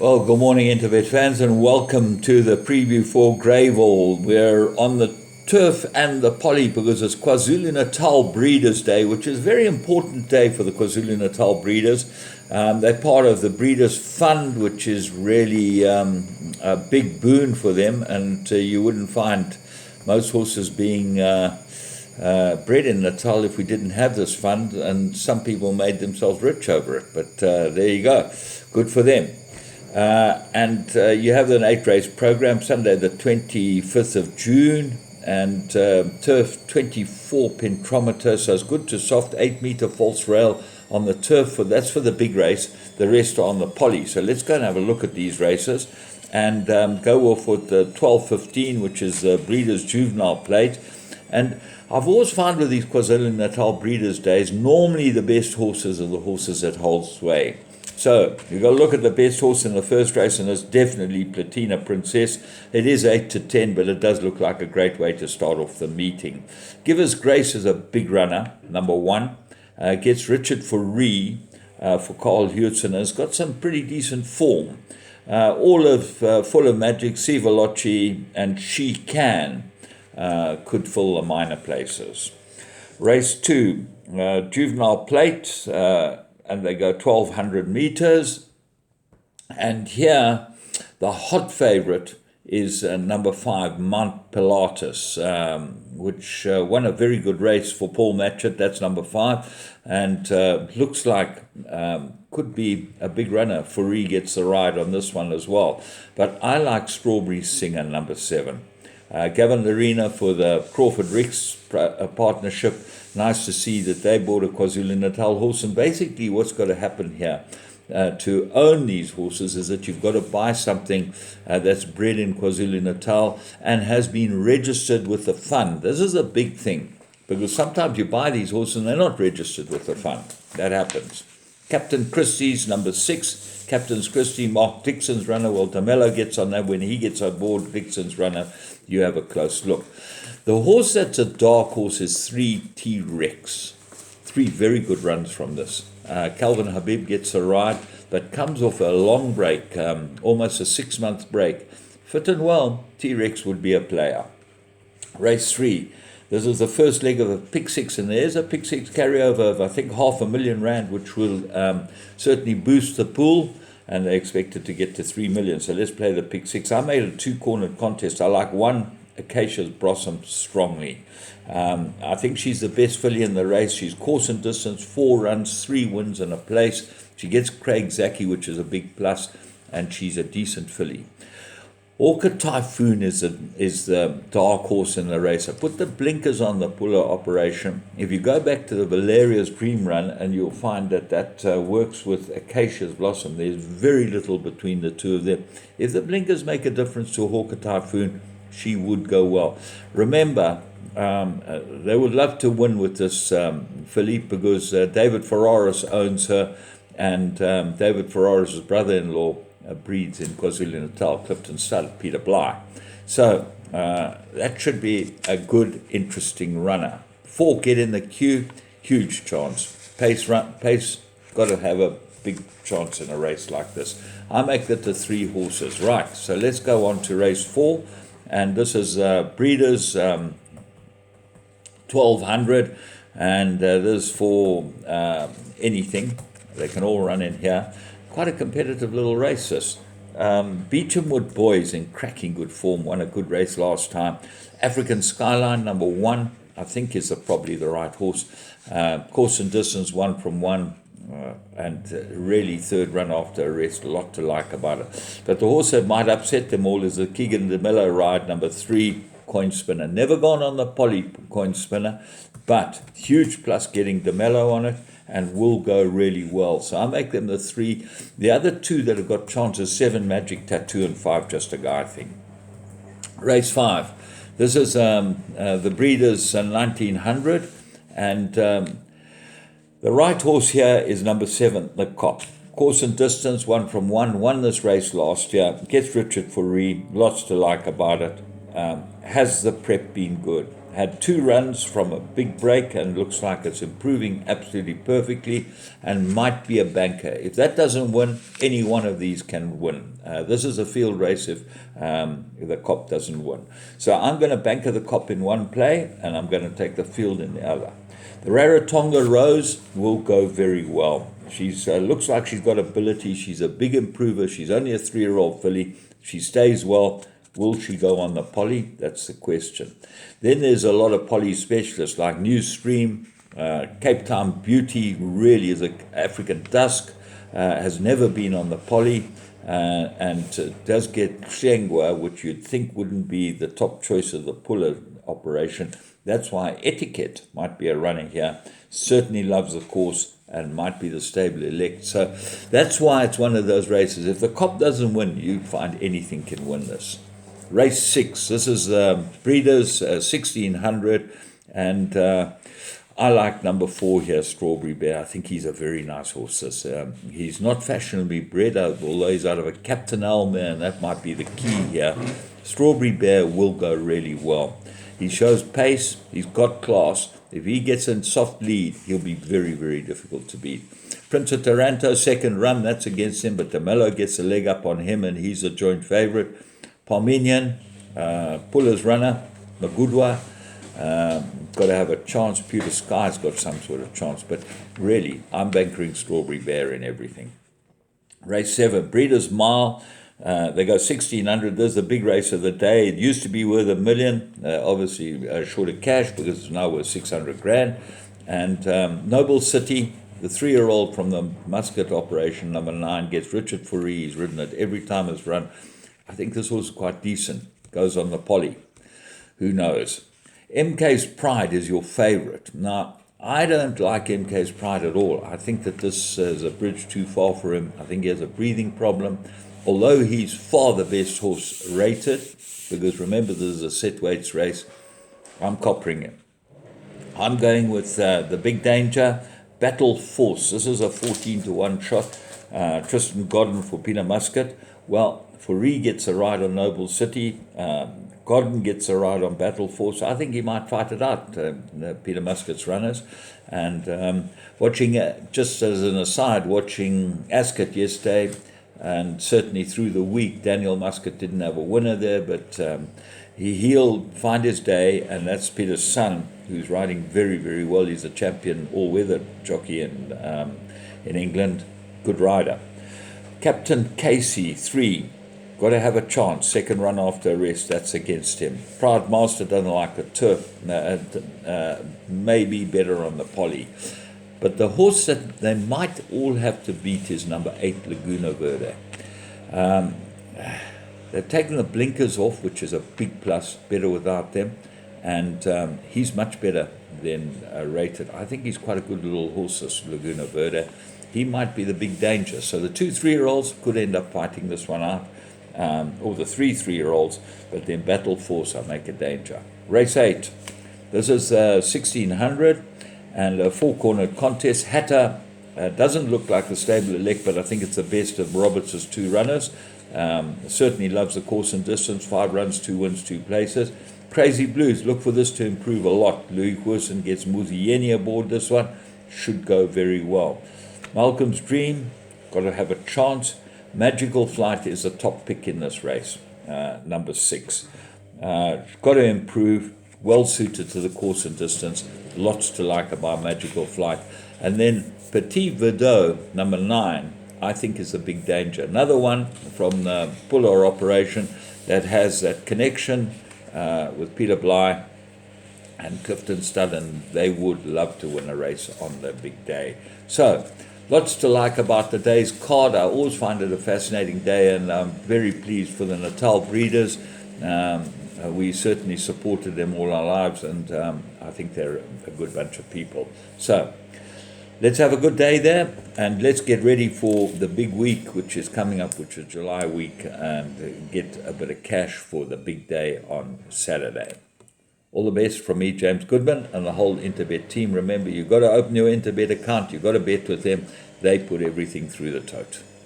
Well, good morning, Intervet fans, and welcome to the preview for Greyville. We're on the turf and the poly because it's KwaZulu-Natal Breeders' Day, which is a very important day for the KwaZulu-Natal breeders. They're part of the Breeders' Fund, which is really a big boon for them, and you wouldn't find most horses being bred in Natal if we didn't have this fund, and some people made themselves rich over it. But there you go, good for them. And you have an 8-race program, Sunday the 25th of June, and turf 24 pentometer, so it's good to soft, 8-meter false rail on the turf. That's for the big race, the rest are on the poly. So let's go and have a look at these races and go off with the 12:15, which is the Breeders' Juvenile Plate. And I've always found with these KwaZulu-Natal Breeders' Days, normally the best horses are the horses that hold sway. So you've got to look at the best horse in the first race, and it's definitely Platina Princess. It is 8-10, but it does look like a great way to start off the meeting. Give Us Grace is a big runner, number 1. Gets Richard Fourie for Carl Hewitson. Has got some pretty decent form. All of Full of Magic, Sivolochi, and She Can could fill the minor places. Race 2, Juvenile Plate, and they go 1,200 meters. And here, the hot favorite is number 5, Mount Pilatus, which won a very good race for Paul Matchett. That's number 5, and looks like could be a big runner. Fourie gets the ride on this one as well. But I like Strawberry Singer, number 7. Gavin Larena for the Crawford-Ricks partnership. Nice to see that they bought a KwaZulu-Natal horse. And basically what's got to happen here to own these horses is that you've got to buy something that's bred in KwaZulu-Natal and has been registered with the fund. This is a big thing because sometimes you buy these horses and they're not registered with the fund. That happens. Captain Christie's number 6. Captain's Christie, Mark Dixon's runner. Well, Damelo gets on that. When he gets on board Dixon's runner, you have a close look. The horse that's a dark horse is 3 T-Rex. 3 very good runs from this. Calvin Habib gets a ride, but comes off a long break, almost a 6-month break. Fit and well, T-Rex would be a player. Race 3. This is the first leg of a pick 6, and there's a pick 6 carryover of, I think, R500,000, which will certainly boost the pool, and they expect it to get to 3 million. So let's play the pick 6. I made a 2-cornered contest. I like 1 Acacia's Blossom strongly. I think she's the best filly in the race. She's course and distance, 4 runs, 3 wins and a place. She gets Craig Zaki, which is a big plus, and she's a decent filly. Orca Typhoon is the dark horse in the race. I put the blinkers on the puller operation. If you go back to the Valeria's Dream Run, and you'll find that works with Acacia's Blossom. There's very little between the two of them. If the blinkers make a difference to Orca Typhoon, she would go well. Remember, they would love to win with this filly because David Ferraris owns her, and David Ferraris' brother-in-law breeds in KwaZulu-Natal, Clifton Stud, Peter Bly. So that should be a good, interesting runner. 4, Get in the Queue, huge chance. Pace, got to have a big chance in a race like this. I make that the 3 horses. Right, so let's go on to race 4. And this is Breeders 1,200, and this is for anything. They can all run in here. Quite a competitive little race, this. Beecham Wood Boys in cracking good form, won a good race last time. African Skyline, number 1, I think is probably the right horse. Course and distance, 1 from 1. And really 3rd run after a rest, a lot to like about it. But the horse that might upset them all is the Keegan DeMello ride, number 3, Coin Spinner. Never gone on the poly Coin Spinner, but huge plus getting DeMello on it, and will go really well. So I make them the 3. The other 2 that have got chances, 7 Magic Tattoo and 5 Just a Guy thing. Race 5. This is the Breeders 1900, and the right horse here is number 7, the Cop. Course and distance, 1 from 1. Won this race last year. Gets Richard Fourie. Lots to like about it. Has the prep been good? had 2 runs from a big break and looks like it's improving absolutely perfectly and might be a banker. If that doesn't win, any one of these can win. This is a field race if the Cop doesn't win. So I'm going to banker the Cop in one play and I'm going to take the field in the other. The Rarotonga Rose will go very well. She's looks like she's got ability. She's a big improver. She's only a 3-year-old filly. She stays well. Will she go on the Polly? That's the question. Then there's a lot of Polly specialists like New Stream, Cape Town Beauty, who really is an African Dusk, has never been on the Polly, and does get Shengwa, which you'd think wouldn't be the top choice of the puller operation. That's why Etiquette might be a runner here. Certainly loves the course and might be the stable elect. So that's why it's one of those races. If the Cop doesn't win, you find anything can win this. Race 6. This is Breeders 1600, and I like number 4 here, Strawberry Bear. I think he's a very nice horse. He's not fashionably bred, although he's out of a Captain Elmer, and that might be the key here. Strawberry Bear will go really well. He shows pace. He's got class. If he gets in soft lead, he'll be very, very difficult to beat. Prince of Taranto, second run, that's against him, but DeMello gets a leg up on him, and he's a joint favorite. Parmenion, Puller's runner, Magudwa, got to have a chance. Pewter Sky's got some sort of chance, but really, I'm bankering Strawberry Bear in everything. Race 7, Breeders' Mile. They go 1600. This is the big race of the day. It used to be worth $1 million, obviously short of cash because it's now worth 600 grand. And Noble City, the 3-year-old from the Muscat operation, number 9, gets Richard Fourie. He's ridden it every time it's run. I think this horse is quite decent. Goes on the Polly. Who knows? MK's Pride is your favorite. Now, I don't like MK's Pride at all. I think that this is a bridge too far for him. I think he has a breathing problem. Although he's far the best horse rated, because remember this is a set weights race, I'm coppering him. I'm going with the Big Danger, Battle Force. This is a 14-1 shot. Tristan Godden for Peter Muscat. Well, Fourie gets a ride on Noble City. Godden gets a ride on Battle Force. I think he might fight it out, Peter Muscat's runners. And watching, just as an aside, watching Ascot yesterday, and certainly through the week, Daniel Muscat didn't have a winner there, but he'll find his day, and that's Peter's son, who's riding very, very well. He's a champion all-weather jockey in England. Good rider. Captain Casey, 3. Got to have a chance. Second run after a rest, that's against him. Proud Master doesn't like the turf. Maybe better on the Polly. But the horse that they might all have to beat is number 8, Laguna Verde. They've taken the blinkers off, which is a big plus, better without them. And he's much better than rated. I think he's quite a good little horse, this Laguna Verde. He might be the big danger. So the 2 3-year-olds could end up fighting this one out. Or the 3 3-year-olds, but then Battle Force, I make a danger. Race 8. This is 1600. And a 4-cornered contest. Hatter doesn't look like the stable elect, but I think it's the best of Roberts' 2 runners. Certainly loves the course and distance. 5 runs, 2 wins, 2 places. Crazy Blues, look for this to improve a lot. Louis Wilson gets Muzieni aboard this one. Should go very well. Malcolm's Dream, got to have a chance. Magical Flight is the top pick in this race, number 6. Got to improve. Well suited to the course and distance. Lots to like about Magical Flight. And then Petit Verdot, number 9, I think is a big danger. Another one from the Puller operation that has that connection with Peter Bly and Clifton Stud, and they would love to win a race on the big day. So, lots to like about the day's card. I always find it a fascinating day, and I'm very pleased for the Natal Breeders. We certainly supported them all our lives, and I think they're a good bunch of people. So, let's have a good day there, and let's get ready for the big week, which is coming up, which is July week, and get a bit of cash for the big day on Saturday. All the best from me, James Goodman, and the whole Interbet team. Remember, you've got to open your Interbet account. You've got to bet with them. They put everything through the tote.